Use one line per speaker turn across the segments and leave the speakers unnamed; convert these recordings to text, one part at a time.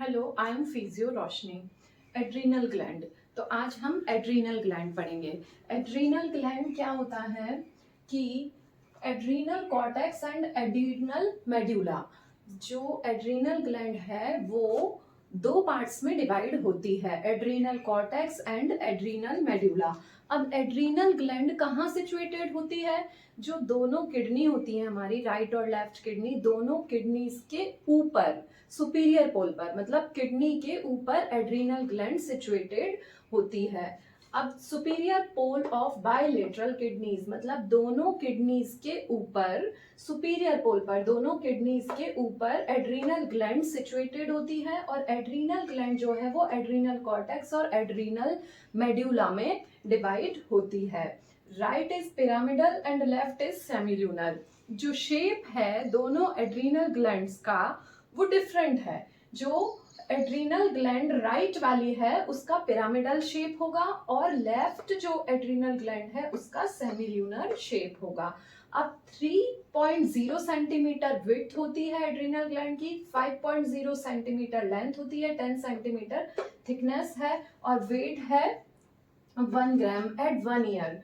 Hello, I am physio Roshni. Adrenal gland. तो आज हम एड्रीनल ग्लैंड पढ़ेंगे। एड्रीनल ग्लैंड क्या होता है कि adrenal cortex and adrenal medulla, जो एड्रीनल ग्लैंड है वो दो पार्ट्स में डिवाइड होती है, adrenal cortex and adrenal medulla. अब एड्रीनल ग्लैंड कहाँ सिचुएटेड होती है? जो दोनों किडनी होती है हमारी, राइट और लेफ्ट किडनी, दोनों किडनीज के ऊपर सुपीरियर पोल पर, मतलब किडनी के ऊपर एड्रीनल ग्लैंड सिचुएटेड होती है। अब superior pole of bilateral kidneys, मतलब दोनों किडनीज के ऊपर, सुपीरियर पोल पर दोनों किडनीज के ऊपर एड्रीनल ग्लैंड सिचुएटेड होती है। और एड्रीनल ग्लैंड जो है वो एड्रीनल कॉर्टेक्स और एड्रीनल मेड्यूला में डिवाइड होती है। Right is pyramidal and left is semilunar. जो शेप है दोनों एड्रीनल ग्लैंड्स का वो डिफरेंट है। जो एड्रीनल ग्लैंड राइट वाली है उसका पिरामिडल शेप होगा और लेफ्ट जो एड्रीनल ग्लैंड है उसका सेमिल्यूनर शेप होगा। अब 3.0 सेंटीमीटर विड्थ होती है एड्रीनल ग्लैंड की, 5.0 सेंटीमीटर लेंथ होती है, 10 सेंटीमीटर थिकनेस है और वेट है 1 ग्राम एट 1 ईयर।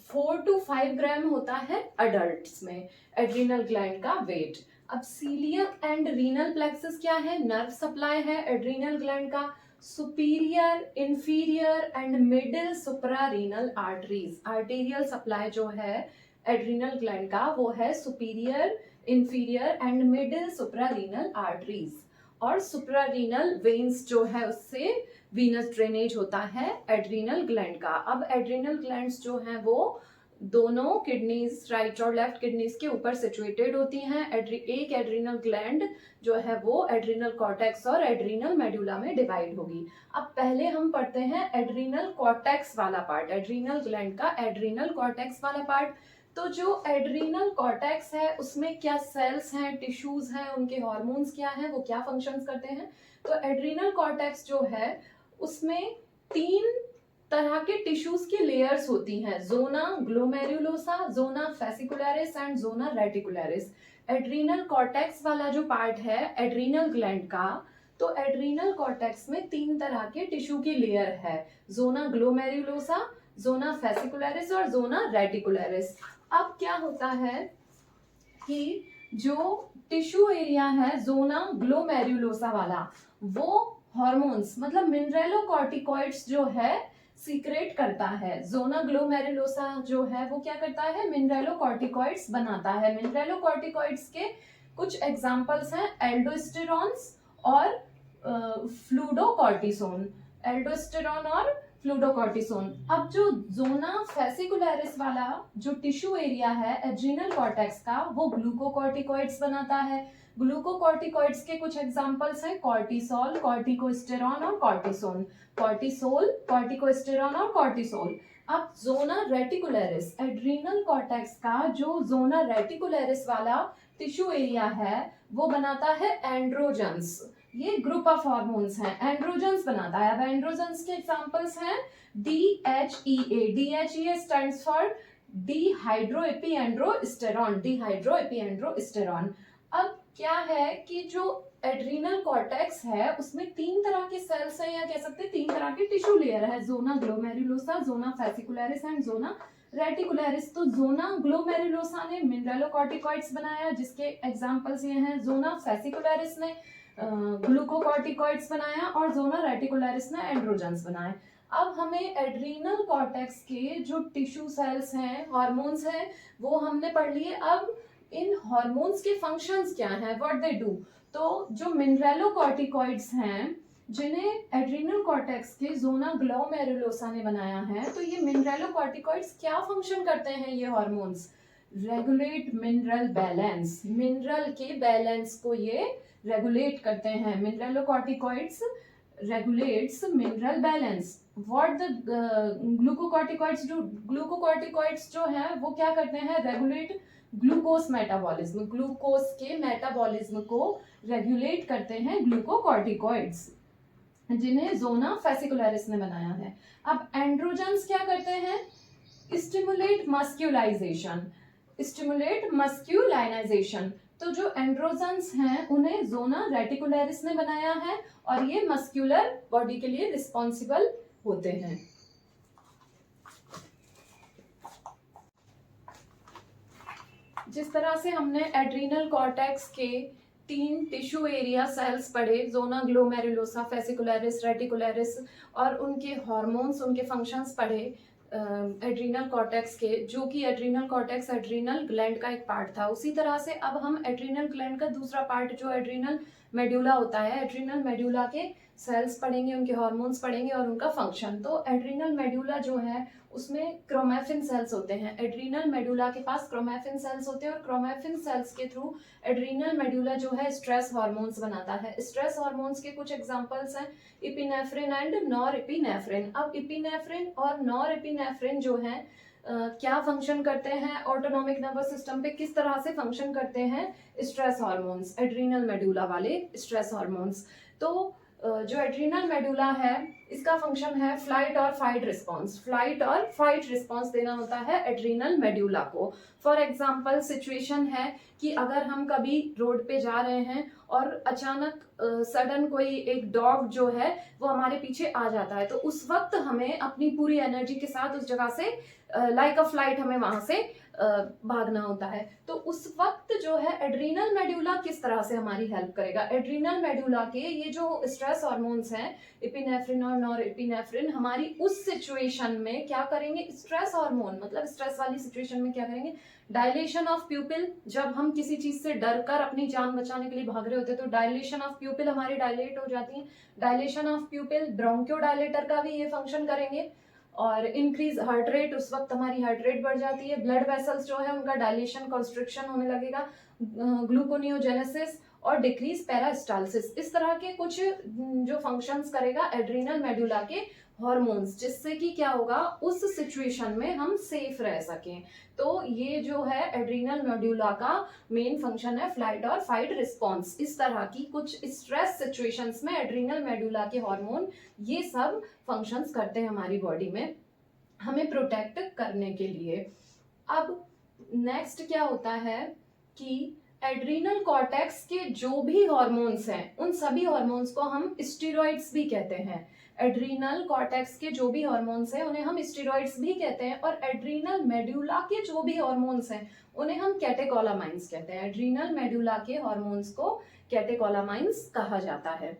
4 to 5 ग्राम होता है अडल्ट्स में एड्रीनल ग्लैंड का वेट। अब सीलियक एंड रीनल प्लेक्सस क्या है? नर्व सप्लाई है एड्रीनल ग्लैंड का। Superior, inferior and middle supra renal arteries, arterial supply जो है एड्रीनल ग्लैंड का वो है superior, inferior and middle supra renal arteries. और सुप्रा रीनल वेन्स जो है उससे वीनस ड्रेनेज होता है एड्रीनल ग्लैंड का। अब एड्रीनल ग्लैंड्स जो हैं वो दोनों किडनीज, राइट और लेफ्ट किडनीज के ऊपर सिचुएटेड होती हैं। एक एड्रीनल ग्लैंड जो है वो एड्रीनल कॉर्टेक्स और एड्रीनल मेडुला में डिवाइड होगी। अब पहले हम पढ़ते हैं एड्रीनल कॉर्टेक्स वाला पार्ट, एड्रीनल ग्लैंड का एड्रीनल कॉर्टेक्स वाला पार्ट। तो जो एड्रीनल कॉर्टेक्स है उसमें क्या सेल्स हैं, टिश्यूज हैं, उनके हॉर्मोन्स क्या हैं, वो क्या फंक्शंस करते हैं? तो एड्रीनल कॉर्टेक्स जो है उसमें 3 तरह के टिश्यूज की लेयर्स होती हैं, zona glomerulosa, zona fasciculata and zona reticularis. Adrenal cortex वाला जो पार्ट है एड्रीनल ग्लैंड का, तो एड्रीनल कॉर्टेक्स में 3 तरह के टिश्यू की लेयर है, जोना ग्लोमेरुलोसा, जोना फेसिकुलरिस और जोना रेटिकुलरिस। अब क्या होता है कि जो टिश्यू एरिया है जोना ग्लोमेरुलोसा वाला, वो हॉर्मोन्स मतलब मिनरेलोकॉर्टिकॉइड्स जो है सीक्रेट करता है। जोना ग्लोमेरुलोसा जो है वो क्या करता है? मिनरेलोकॉर्टिकॉइड्स बनाता है। मिनरेलोकॉर्टिकॉइड्स के कुछ एग्जांपल्स हैं एल्डोस्टेरॉन्स और फ्लूडोकॉर्टिसोन, एल्डोस्टेरॉन और फ्लूडोकॉर्टिसोन। अब जो जोना फेसिकुलरिस वाला जो टिश्यू एरिया है एड्रीनल कॉर्टेक्स का, वो ग्लूकोकॉर्टिकॉइड्स बनाता है। ग्लूकोकॉर्टिकॉइड्स के कुछ एग्जांपल्स हैं कॉर्टिसोल, कॉर्टिकोस्टेरॉन और कॉर्टिसोन। कॉर्टिसोल, कॉर्टिकोस्टेरॉन और कॉर्टिसोल। अब जोना रेटिकुलरिस, एड्रीनल कॉर्टेक्स का जो जोना रेटिकुलरिस वाला टिश्यू एरिया है वो बनाता है एंड्रोजन्स। ये ग्रुप ऑफ हार्मोन्स हैं, एंड्रोजन्स बनाता है। अब एंड्रोजन्स के एग्जांपल्स हैं DHEA, DHEA स्टैंड्स फॉर डिहाइड्रोएपिएंड्रोस्टेरॉन, डिहाइड्रोएपिएंड्रोस्टेरॉन। अब क्या है कि जो एड्रीनल कॉर्टेक्स है उसमें 3 तरह के सेल्स हैं, या कह सकते हैं 3 तरह के टिश्यू लेयर है, zona glomerulosa, zona fasciculata and zona reticularis. तो जोना ग्लोमेरुलोसा ने मिनरेलोकॉर्टिकॉइड्स बनाया जिसके एग्जांपल्स ये हैं, जोना फेसिकुलरिस ने ग्लूकोकॉर्टिकॉइड्स बनाया और जोना रेटिकुलरिस ने एंड्रोजन्स बनाए। अब हमें एड्रीनल कॉर्टेक्स के जो टिश्यू सेल्स हैं, हॉर्मोन्स हैं, वो हमने पढ़ लिए। अब इन हॉर्मोन्स के फंक्शंस क्या हैं, व्हाट दे डू? तो जो मिनरेलोकॉर्टिकॉइड्स हैं जिन्हें एड्रीनल कॉर्टेक्स के जोना ग्लोमेरुलोसा ने बनाया है, तो ये मिनरेलोकॉर्टिकॉइड्स क्या फंक्शन करते हैं? ये hormones regulate mineral balance, mineral के बैलेंस को ये रेगुलेट करते हैं। Mineralocorticoids regulates mineral balance. What the glucocorticoids do? Glucocorticoids जो है वो क्या करते हैं? रेगुलेट ग्लूकोज मेटाबॉलिज्म, ग्लूकोज के मेटाबॉलिज्म को रेगुलेट करते हैं ग्लूकोकॉर्टिकॉइड्स, जिन्हें जोना फेसिकुलरिस ने बनाया है। अब एंड्रोजन्स क्या करते हैं? Stimulate masculinization, stimulate masculinization. तो जो एंड्रोजन्स हैं उन्हें जोना रेटिकुलरिस ने बनाया है और ये मस्कुलर बॉडी के लिए रिस्पॉन्सिबल होते हैं। जिस तरह से हमने एड्रीनल कॉर्टेक्स के 3 टिश्यू एरिया सेल्स पढ़े, जोना ग्लोमेरुलोसा, फेसिकुलरिस, रेटिकुलरिस, और उनके हार्मोन्स, उनके फंक्शंस पढ़े एड्रीनल कॉर्टेक्स के, जो कि एड्रीनल कॉर्टेक्स एड्रीनल ग्लैंड का एक पार्ट था। उसी तरह से अब हम एड्रीनल ग्लैंड का दूसरा पार्ट जो एड्रीनल मेड्यूला होता है, एड्रीनल मेड्यूला के सेल्स पढ़ेंगे, उनके हार्मोन्स पढ़ेंगे और उनका फंक्शन। तो एड्रीनल मेड्यूला जो है उसमें क्रोमैफिन सेल्स होते हैं। एड्रीनल मेडुला के पास क्रोमैफिन सेल्स होते हैं और क्रोमैफिन सेल्स के थ्रू एड्रीनल मेडुला जो है स्ट्रेस हार्मोन्स बनाता है। स्ट्रेस हार्मोन्स के कुछ एग्जांपल्स हैं इपिनेफ्रिन एंड नॉरएपिनेफ्रिन। अब इपिनेफ्रिन और नॉरएपिनेफ्रिन जो है क्या फंक्शन करते हैं ऑटोनॉमिक नर्वस सिस्टम पे, किस तरह से फंक्शन करते हैं स्ट्रेस हार्मोन्स, एड्रीनल मेडुला वाले स्ट्रेस हार्मोन्स। तो जो एड्रीनल मेडुला है इसका फंक्शन है फ्लाइट और फाइट रिस्पॉन्स। फ्लाइट और फाइट रिस्पॉन्स देना होता है एड्रीनल मेडुला को। फॉर एग्जाम्पल सिचुएशन है कि अगर हम कभी रोड पे जा रहे हैं और अचानक सडन कोई एक डॉग जो है वो हमारे पीछे आ जाता है, तो उस वक्त हमें अपनी पूरी एनर्जी के साथ उस जगह से लाइक अ फ्लाइट हमें वहां से भागना होता है। तो उस वक्त जो है एड्रीनल मेडुला किस तरह से हमारी हेल्प करेगा। एड्रीनल मेडुला के ये जो स्ट्रेस हार्मोन्स हैं इपिनेफ्रिन और नॉरएपिनेफ्रिन हमारी उस सिचुएशन में क्या करेंगे, स्ट्रेस हार्मोन मतलब स्ट्रेस वाली सिचुएशन में क्या करेंगे, डायलेशन ऑफ प्यूपिल। जब हम किसी चीज से डर कर अपनी जान बचाने के लिए भाग रहे होते हैं तो डायलेशन ऑफ प्यूपिल हमारी डायलेट हो जाती है। डायलेशन ऑफ प्यूपिल ब्रोंकियोडायलेटर का भी ये फंक्शन करेंगे। और इंक्रीज हार्ट रेट, उस वक्त हमारी हार्ट रेट बढ़ जाती है। ब्लड वेसल्स जो है उनका डायलेशन कंस्ट्रिक्शन होने लगेगा। ग्लूकोनियोजेनेसिस और डिक्रीज पेरास्टालसिस, इस तरह के कुछ जो फंक्शंस करेगा एड्रीनल मेडुला के हार्मोन्स, जिससे कि क्या होगा उस सिचुएशन में हम सेफ रह सकें। तो ये जो है एड्रीनल मेडुला का मेन फंक्शन है फ्लाइट और फाइट रिस्पॉन्स। इस तरह की कुछ स्ट्रेस सिचुएशंस में एड्रीनल मेडुला के हार्मोन ये सब फंक्शंस करते हैं हमारी बॉडी में हमें प्रोटेक्ट करने के लिए। अब नेक्स्ट क्या होता है कि एड्रीनल कॉर्टेक्स के जो भी हार्मोन्स हैं उन सभी हार्मोन्स को हम स्टेरॉइड्स भी कहते हैं। एड्रीनल कॉर्टेक्स के जो भी हार्मोन्स हैं उन्हें हम स्टेरॉइड्स भी कहते हैं और एड्रीनल मेडुला के जो भी हार्मोन्स हैं उन्हें हम कैटेकोलामाइंस कहते हैं। एड्रीनल मेडुला के हार्मोन्स को कैटेकोलामाइंस कहा जाता है।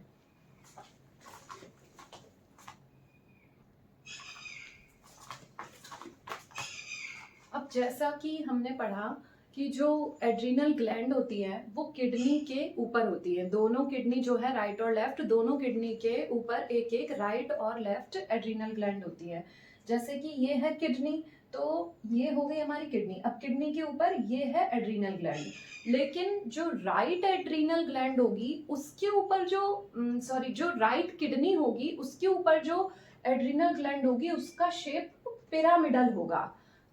अब जैसा कि हमने पढ़ा कि जो एड्रीनल ग्लैंड होती है वो किडनी के ऊपर होती है। दोनों किडनी जो है राइट और लेफ्ट, दोनों किडनी के ऊपर एक एक राइट और लेफ्ट एड्रीनल ग्लैंड होती है। जैसे कि ये है किडनी, तो ये हो गई हमारी किडनी। अब किडनी के ऊपर ये है एड्रीनल ग्लैंड, लेकिन जो राइट एड्रीनल ग्लैंड होगी उसके ऊपर जो राइट किडनी होगी उसके ऊपर जो एड्रीनल ग्लैंड होगी उसका शेप पिरामिडल होगा।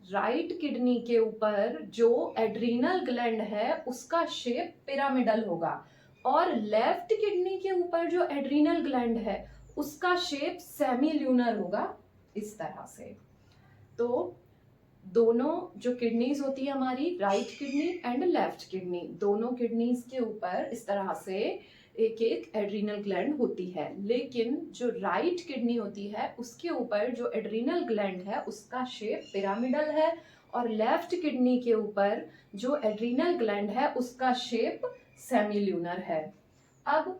राइट किडनी के ऊपर जो एड्रीनल ग्लैंड है उसका शेप पिरामिडल होगा और लेफ्ट किडनी के ऊपर जो एड्रीनल ग्लैंड है उसका शेप सेमी ल्यूनर होगा, इस तरह से। तो दोनों जो किडनीज होती है हमारी right kidney and left kidney, दोनों किडनीज के ऊपर इस तरह से एक एक एड्रीनल ग्लैंड होती है। लेकिन जो राइट किडनी होती है उसके ऊपर जो एड्रीनल ग्लैंड है उसका शेप पिरामिडल है और लेफ्ट किडनी के ऊपर जो एड्रीनल ग्लैंड है उसका शेप सेमील्यूनर है। अब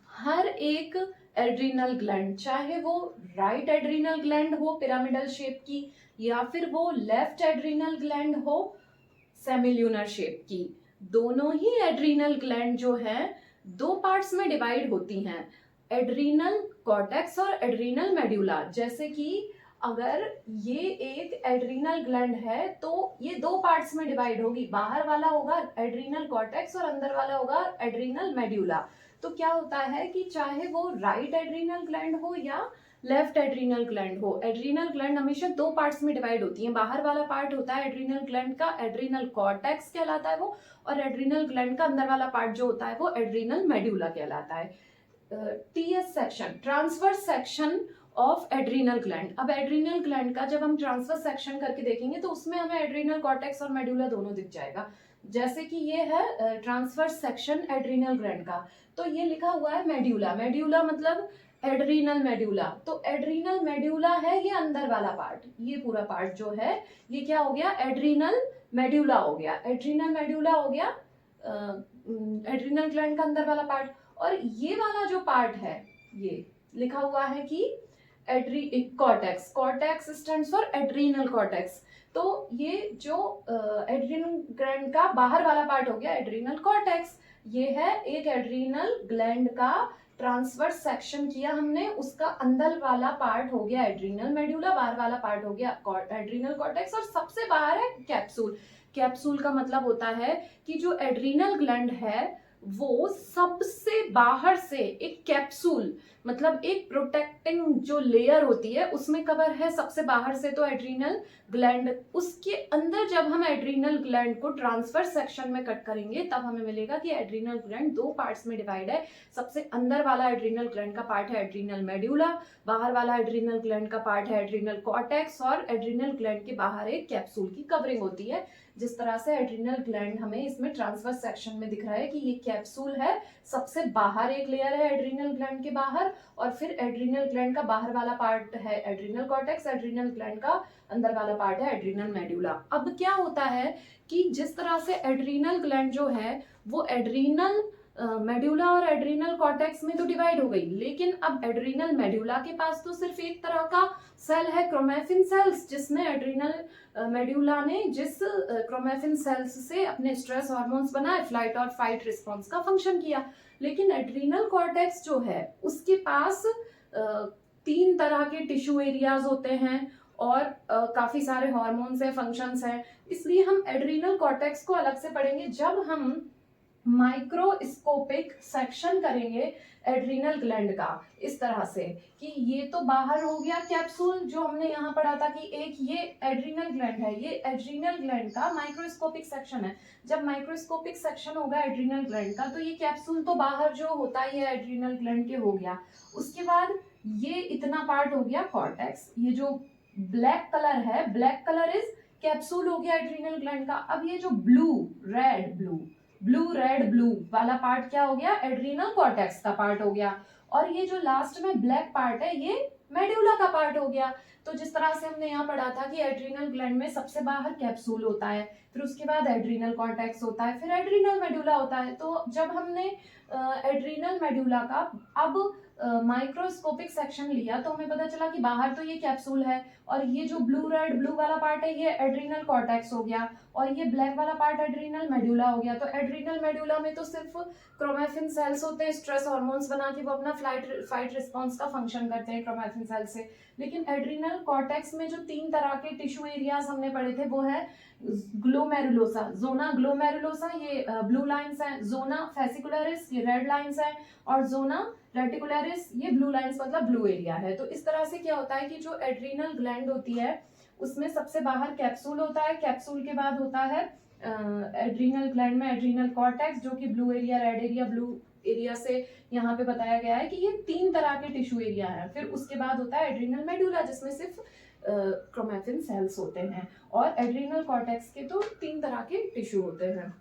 हर एक एड्रीनल ग्लैंड, चाहे वो राइट एड्रीनल ग्लैंड हो पिरामिडल शेप की या फिर वो लेफ्ट एड्रीनल ग्लैंड हो सेमील्यूनर शेप की, दोनों ही एड्रीनल ग्लैंड जो है दो पार्ट्स में डिवाइड होती हैं, एड्रीनल कॉर्टेक्स और एड्रीनल मेडुला। जैसे कि अगर ये एक एड्रीनल ग्लैंड है तो ये दो पार्ट्स में डिवाइड होगी, बाहर वाला होगा एड्रीनल कॉर्टेक्स और अंदर वाला होगा एड्रीनल मेडुला। तो क्या होता है कि चाहे वो राइट एड्रीनल ग्लैंड हो या लेफ्ट एड्रीनल ग्लैंड हो, एड्रीनल ग्लैंड हमेशा दो पार्ट्स में डिवाइड होती हैं। बाहर वाला पार्ट होता है एड्रीनल ग्लैंड का एड्रीनल कॉर्टेक्स कहलाता है वो, और एड्रीनल ग्लैंड का अंदर वाला पार्ट जो होता है वो एड्रीनल मेडुला कहलाता है। TS section, transverse section of adrenal gland. अब एड्रीनल ग्लैंड का जब हम ट्रांसवर्स सेक्शन करके देखेंगे तो उसमें हमें एड्रीनल कॉर्टेक्स और मेडुला दोनों दिख जाएगा। जैसे कि ये है ट्रांसवर्स सेक्शन एड्रिनल ग्लैंड का, तो ये लिखा हुआ है मेड्यूला, मेड्यूला मतलब एड्रीनल मेड्यूला, तो एड्रीनल मेड्यूला है ये अंदर वाला पार्ट, ये पूरा पार्ट जो है ये क्या हो गया, एड्रीनल मेड्यूला हो गया, एड्रीनल मेड्यूला हो गया एड्रीनल ग्लैंड का अंदर वाला पार्ट। और ये वाला जो पार्ट है ये लिखा हुआ है कि cortex, cortex stands for adrenal cortex, तो ये जो एड्रीनल ग्लैंड का बाहर वाला पार्ट हो गया एड्रीनल कॉर्टेक्स, ये है एक एड्रीनल ग्लैंड का ट्रांसवर्स सेक्शन किया हमने, उसका अंदर वाला पार्ट हो गया एड्रीनल मेड्यूला, बाहर वाला पार्ट हो गया एड्रीनल कॉर्टेक्स, और सबसे बाहर है कैप्सूल। कैप्सूल का मतलब होता है कि जो एड्रीनल ग्लैंड है वो सबसे बाहर से एक कैप्सूल, मतलब एक प्रोटेक्टिंग जो लेयर होती है उसमें कवर है सबसे बाहर से, तो एड्रीनल ग्लैंड, उसके अंदर जब हम एड्रीनल ग्लैंड को ट्रांसफर सेक्शन में कट करेंगे तब हमें मिलेगा कि एड्रीनल ग्लैंड दो पार्ट्स में डिवाइड है। सबसे अंदर वाला एड्रीनल ग्लैंड का पार्ट है एड्रीनल मेड्यूला, बाहर वाला एड्रीनल ग्लैंड का पार्ट है एड्रीनल कॉर्टेक्स, और एड्रीनल ग्लैंड के बाहर एक कैप्सूल की कवरिंग होती है। जिस तरह से एड्रीनल ग्लैंड हमें इसमें ट्रांसवर्स सेक्शन में दिख रहा है कि ये कैप्सूल है, सबसे बाहर एक लेयर है एड्रीनल ग्लैंड के बाहर, और फिर एड्रीनल ग्लैंड का बाहर वाला पार्ट है एड्रीनल कॉर्टेक्स, एड्रीनल ग्लैंड का अंदर वाला पार्ट है एड्रीनल मेड्यूला। अब क्या होता है कि जिस तरह से एड्रीनल ग्लैंड जो है वो एड्रीनल मेड्यूला और एड्रीनल कॉर्टेक्स में तो डिवाइड हो गई, लेकिन अब एड्रीनल मेड्यूला के पास तो सिर्फ एक तरह का सेल है क्रोमैफिन सेल्स, जिसने एड्रीनल मेड्यूला ने जिस क्रोमैफिन सेल्स से अपने स्ट्रेस हार्मोन्स बनाए, फ्लाइट और फाइट रिस्पॉन्स का फंक्शन किया। लेकिन एड्रीनल कॉर्टेक्स जो है उसके पास तीन तरह के टिश्यू एरियाज होते हैं और काफी सारे हार्मोन्स हैं, फंक्शंस हैं, इसलिए हम एड्रीनल कॉर्टेक्स को अलग से पढ़ेंगे जब हम माइक्रोस्कोपिक सेक्शन करेंगे एड्रीनल ग्लैंड का, इस तरह से कि ये तो बाहर हो गया कैप्सूल जो हमने यहाँ पढ़ा था कि एक ये एड्रीनल ग्लैंड है, ये एड्रीनल ग्लैंड का माइक्रोस्कोपिक सेक्शन है। जब माइक्रोस्कोपिक सेक्शन होगा एड्रीनल ग्लैंड का तो ये कैप्सूल तो बाहर जो होता ही है एड्रीनल ग्लैंड के हो गया, उसके बाद ये इतना पार्ट हो गया कॉर्टेक्स, ये जो ब्लैक कलर है, ब्लैक कलर इज कैप्सूल हो गया एड्रीनल ग्लैंड का। अब ये जो ब्लू रेड ब्लू वाला पार्ट क्या हो गया, एड्रीनल कॉर्टेक्स का पार्ट हो गया, और ये जो लास्ट में ब्लैक पार्ट है ये मेड्यूला का पार्ट हो गया। तो जिस तरह से हमने यहाँ पढ़ा था कि एड्रीनल ग्लैंड में सबसे बाहर कैप्सूल होता है, फिर उसके बाद एड्रीनल कॉर्टेक्स होता है, फिर एड्रीनल मेड्यूला होता है। तो जब हमने एड्रीनल मेड्यूला का अब माइक्रोस्कोपिक सेक्शन लिया तो हमें पता चला कि बाहर तो ये कैप्सूल है, और ये जो ब्लू रेड ब्लू वाला पार्ट है ये एड्रीनल कॉर्टेक्स हो गया, और ये ब्लैक वाला पार्ट एड्रीनल मेड्यूला हो गया। तो एड्रीनल मेड्यूला में तो सिर्फ क्रोमैफिन सेल्स होते हैं, स्ट्रेस हार्मोन्स बना के वो अपना फाइट रिस्पॉन्स का फंक्शन करते हैं क्रोमैफिन सेल से। लेकिन एड्रीनल कॉर्टेक्स में जो तीन तरह के टिश्यू एरियाज हमने पढ़े थे वो है ग्लोमेरुलोसा, जोना ग्लोमेरुलोसा ये ब्लू लाइंस हैं, जोना फेसिकुलरिस ये रेड लाइंस हैं, और जोना रेटिकुलरिस ये ब्लू लाइंस मतलब ब्लू एरिया है। तो इस तरह से क्या होता है कि जो एड्रीनल ग्लैंड होती है उसमें सबसे बाहर कैप्सूल होता है, कैप्सूल के बाद होता है एड्रीनल ग्लैंड में एड्रीनल कॉर्टेक्स जो कि blue area red area blue area से यहाँ पे बताया गया है कि ये तीन तरह के टिश्यू एरिया है। फिर उसके बाद होता है एड्रीनल मेड्यूला जिसमें सिर्फ क्रोमैफिन सेल्स होते हैं, और एड्रीनल कॉर्टेक्स के तो तीन तरह के टिश्यू होते हैं।